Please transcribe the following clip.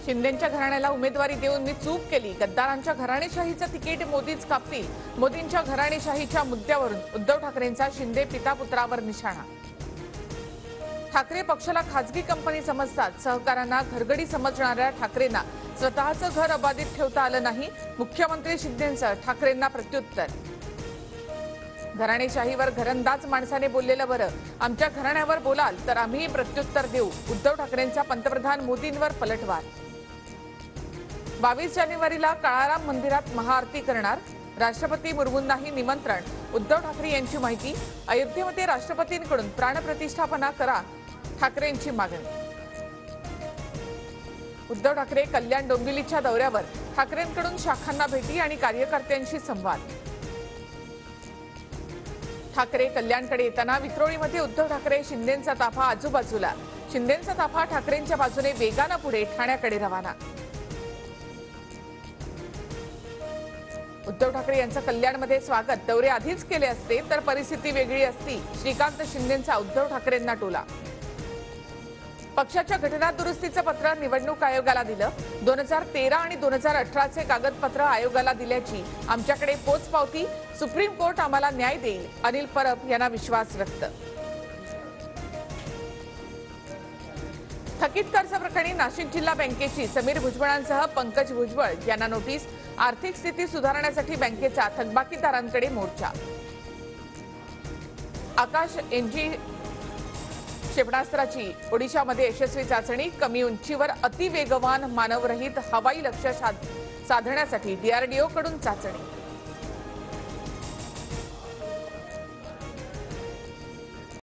शिंदेंच्या घराण्याला उमेदवारी देऊन मी चूक केली। गद्दारांच्या घराणेशाहीचं तिकीट मोदीच कापतील। मोदींच्या घराणेशाहीच्या मुद्द्यावरून उद्धव ठाकरेंचा शिंदे पिता पुत्रावर निशाणा। ठाकरे पक्षाला खासगी कंपनी समजतात। सहकाऱ्यांना घरगडी समजणाऱ्या ठाकरेंना स्वतःचं घर अबाधित ठेवता आलं नाही। मुख्यमंत्री शिंदेंचं ठाकरेंना प्रत्युत्तर। घराणेशाहीवर घरंदाज माणसाने बोललेलं बरं। आमच्या घराण्यावर बोलाल तर आम्ही प्रत्युत्तर देऊ। उद्धव ठाकरेंचा पंतप्रधान मोदींवर पलटवार। 22 जानेवारीला काळाराम मंदिरात महाआरती करणार। राष्ट्रपती मुर्मूंनाही निमंत्रण। उद्धव ठाकरे यांची माहिती। अयोध्येमध्ये राष्ट्रपतींकडून प्राणप्रतिष्ठापना करा, ठाकरेंची मागणी। उद्धव ठाकरे कल्याण डोंबिवलीच्या दौऱ्यावर। ठाकरेंकडून शाखांना भेटी आणि कार्यकर्त्यांशी संवाद। ठाकरे कल्याणकडे येताना विक्रोळीमध्ये उद्धव ठाकरे शिंदेंचा ताफा आजूबाजूला। शिंदेंचा ताफा ठाकरेंच्या बाजूने वेगाने पुढे ठाण्याकडे रवाना। उद्धव ठाकरे यांचं कल्याणमध्ये स्वागत दौरे आधीच केले असते तर परिस्थिती वेगळी असती। श्रीकांत शिंदेंचा उद्धव ठाकरेंना टोला। पक्षाच्या घटना दुरुस्तीचं पत्र निवडणूक आयोगाला दिलं। 2013 आणि 2018चे कागदपत्र आयोगाला दिल्याची आमच्याकडे पोचपावती। सुप्रीम कोर्ट आम्हाला न्याय देईल, अनिल परब यांना विश्वास व्यक्त। थकीत कर्ज प्रकरणी नाशिक जिल्हा बँकेची समीर भुजबळांसह पंकज भुजबळ यांना नोटीस। आर्थिक स्थिती सुधारण्यासाठी बँकेचा थकबाकीदारांकडे मोर्चा। आकाश एनजी क्षेपणास्त्राची ओडिशामध्ये यशस्वी चाचणी। कमी उंचीवर अतिवेगवान मानवरहित हवाई लक्ष्य साधण्यासाठी DRDO कडून चाचणी।